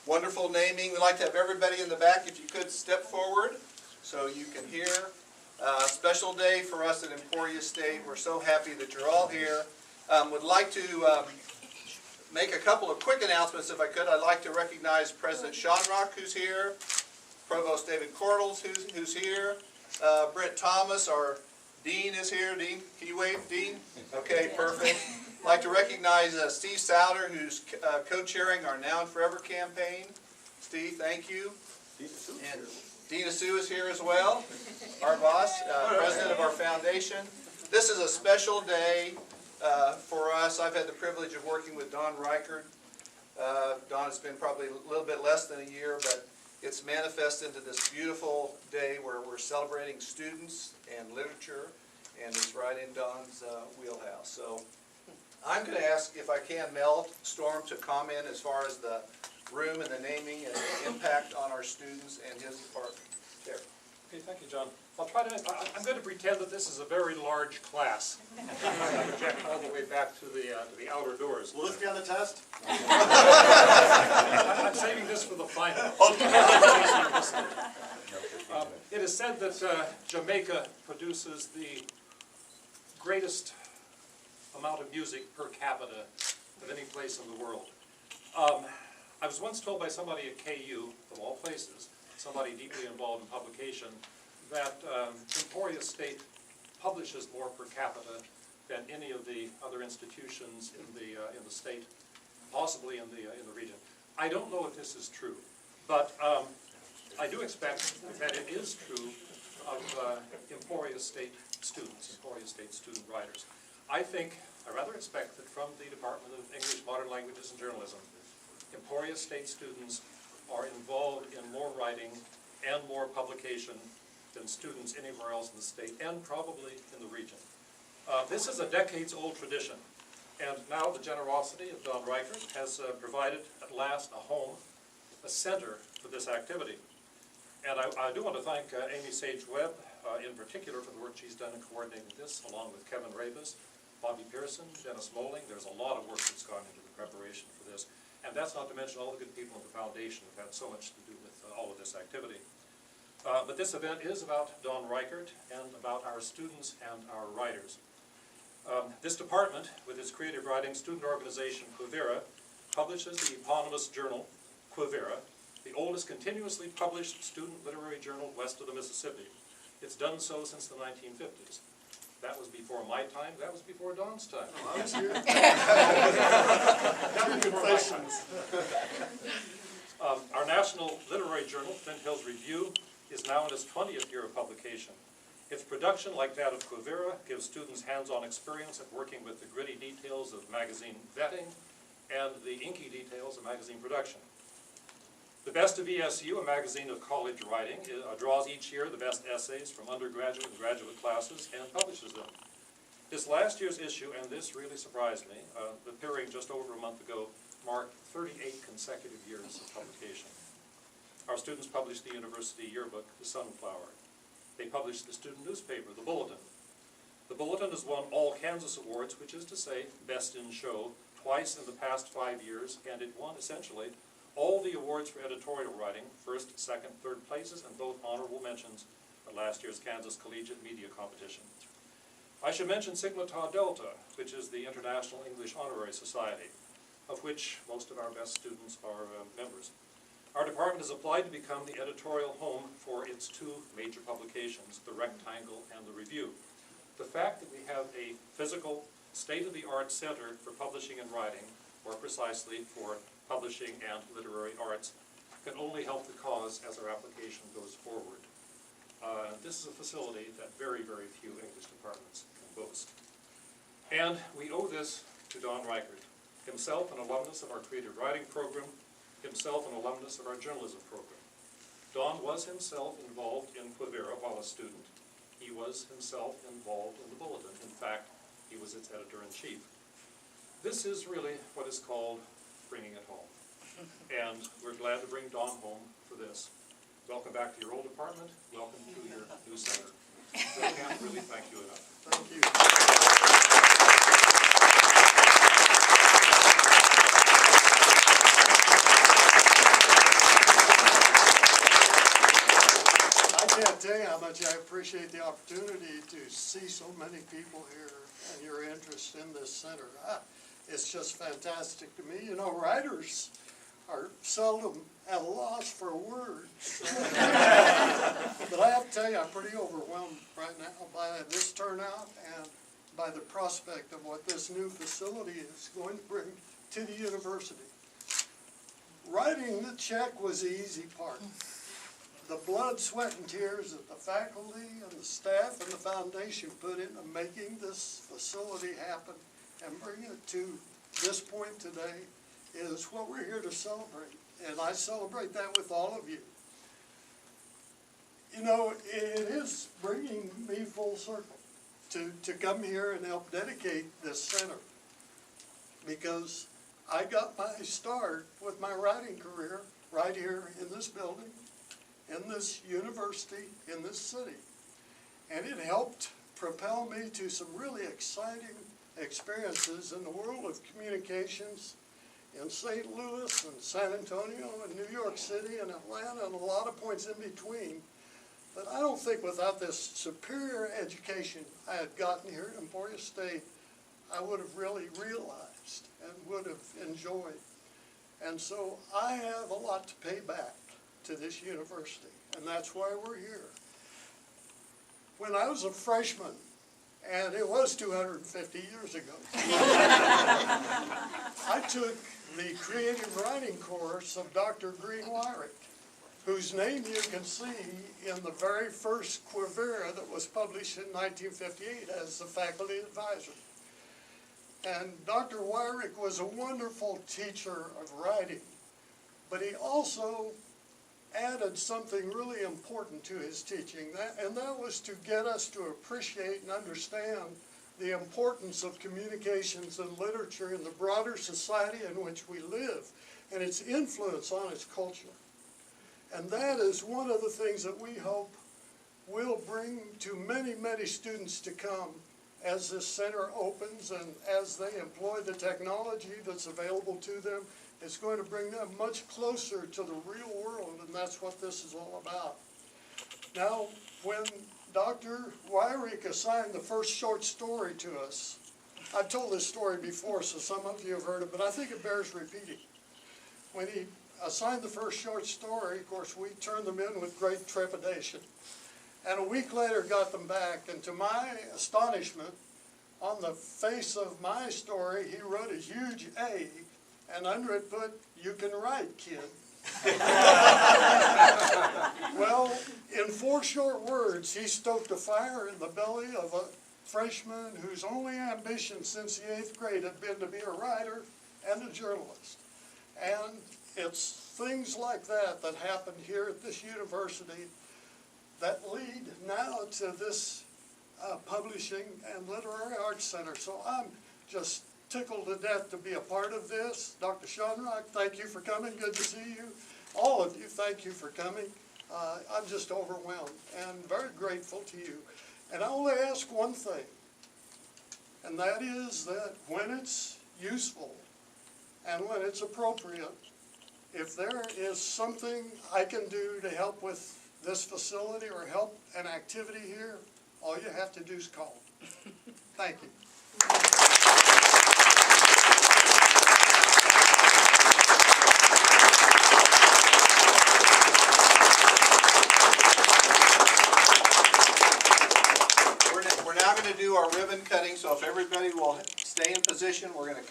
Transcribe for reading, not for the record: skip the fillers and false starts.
Wonderful naming. We'd like to have everybody in the back, if you could, step forward so you can hear. Special day for us at Emporia State. We're so happy that you're all here. Would like to make a couple of quick announcements if I could. I'd like to recognize President Shonrock, who's here, Provost David Cordles, who's here, Brent Thomas, our Dean is here. Dean, can you wave, Dean? Okay, perfect. I'd like to recognize Steve Souter, who's co-chairing our Now and Forever campaign. Steve, thank you. And Dina Sue is here as well, our boss, president of our foundation. This is a special day for us. I've had the privilege of working with Don Reichardt. Don, it's been probably a little bit less than a year, but it's manifested into this beautiful day where we're celebrating students and literature, and it's right in Don's wheelhouse. So I'm going to ask, if I can, Mel Storm to comment as far as the room and the naming and the impact on our students and his department. There. Okay, thank you, John. I'm going to pretend that this is a very large class. I project all the way back to the outer doors. Will this be on the test? I'm saving this for the final. It is said that Jamaica produces the greatest amount of music per capita of any place in the world. I was once told by somebody at KU, of all places, somebody deeply involved in publication, that Emporia State publishes more per capita than any of the other institutions in the state, possibly in the region. I don't know if this is true, but I do expect that it is true of Emporia State students, Emporia State student writers. I rather expect that from the Department of English, Modern Languages and Journalism, Emporia State students are involved in more writing and more publication than students anywhere else in the state, and probably in the region. This is a decades-old tradition, and now the generosity of Don Reichardt has provided at last a home, a center for this activity. And I do want to thank Amy Sage-Webb in particular for the work she's done in coordinating this, along with Kevin Rabus, Bobby Pearson, Dennis Moling. There's a lot of work that's gone into the preparation for this, and that's not to mention all the good people at the foundation who've had so much to do with all of this activity. But this event is about Don Reichardt and about our students and our writers. This department, with its creative writing student organization, Quivira, publishes the eponymous journal, Quivira, the oldest continuously published student literary journal west of the Mississippi. It's done so since the 1950s. That was before my time. That was before Don's time. Oh, I was here. Our national literary journal, Flint Hills Review, is now in its 20th year of publication. Its production, like that of Quivira, gives students hands-on experience at working with the gritty details of magazine vetting and the inky details of magazine production. The Best of ESU, a magazine of college writing, draws each year the best essays from undergraduate and graduate classes and publishes them. This last year's issue, and this really surprised me, appearing just over a month ago, marked 38 consecutive years of publication. Our students published the university yearbook, The Sunflower. They published the student newspaper, The Bulletin. The Bulletin has won all Kansas awards, which is to say, Best in Show, twice in the past 5 years, and it won, essentially, all the awards for editorial writing, first, second, third places, and both honorable mentions at last year's Kansas Collegiate Media Competition. I should mention Sigma Tau Delta, which is the International English Honorary Society, of which most of our best students are members. Our department has applied to become the editorial home for its two major publications, The Rectangle and The Review. The fact that we have a physical, state-of-the-art center for publishing and writing, more precisely for publishing and literary arts, can only help the cause as our application goes forward. This is a facility that very, very few English departments can boast. And we owe this to Don Reichardt, himself an alumnus of our creative writing program, himself an alumnus of our journalism program. Don was himself involved in Quivira while a student. He was himself involved in the Bulletin. In fact, he was its editor-in-chief. This is really what is called bringing it home. And we're glad to bring Don home for this. Welcome back to your old department. Welcome to your new center. So I can't really thank you enough. Thank you. how much I appreciate the opportunity to see so many people here and your interest in this center. It's just fantastic to me. You know, writers are seldom at a loss for words. But I have to tell you, I'm pretty overwhelmed right now by this turnout and by the prospect of what this new facility is going to bring to the university. Writing the check was the easy part. The blood, sweat, and tears that the faculty and the staff and the foundation put into making this facility happen and bring it to this point today is what we're here to celebrate. And I celebrate that with all of you. You know, it is bringing me full circle to come here and help dedicate this center, because I got my start with my writing career right here in this building, in this university, in this city. And it helped propel me to some really exciting experiences in the world of communications in St. Louis and San Antonio and New York City and Atlanta and a lot of points in between. But I don't think without this superior education I had gotten here at Emporia State, I would have really realized and would have enjoyed. And so I have a lot to pay back to this university, and that's why we're here. When I was a freshman, and it was 250 years ago, I took the creative writing course of Dr. Reichardt, whose name you can see in the very first Quivira that was published in 1958 as the faculty advisor. And Dr. Reichardt was a wonderful teacher of writing, but he also added something really important to his teaching, and that was to get us to appreciate and understand the importance of communications and literature in the broader society in which we live and its influence on its culture. And that is one of the things that we hope will bring to many, many students to come as this center opens and as they employ the technology that's available to them. It's going to bring them much closer to the real world, and that's what this is all about. Now, when Dr. Reichardt assigned the first short story to us, I've told this story before, so some of you have heard it, but I think it bears repeating. When he assigned the first short story, of course, we turned them in with great trepidation. And a week later got them back, and to my astonishment, on the face of my story, he wrote a huge A, and under it put, "You can write, kid." Well, in 4 short words, he stoked a fire in the belly of a freshman whose only ambition since the 8th grade had been to be a writer and a journalist. And it's things like that that happen here at this university that lead now to this Publishing and Literary Arts Center. So I'm just tickled to death to be a part of this. Dr. Schoenrock, thank you for coming. Good to see you. All of you, thank you for coming. I'm just overwhelmed and very grateful to you. And I only ask one thing, and that is that when it's useful and when it's appropriate, if there is something I can do to help with this facility or help an activity here, all you have to do is call. Thank you. We're now going to do our ribbon cutting, so if everybody will stay in position, we're going to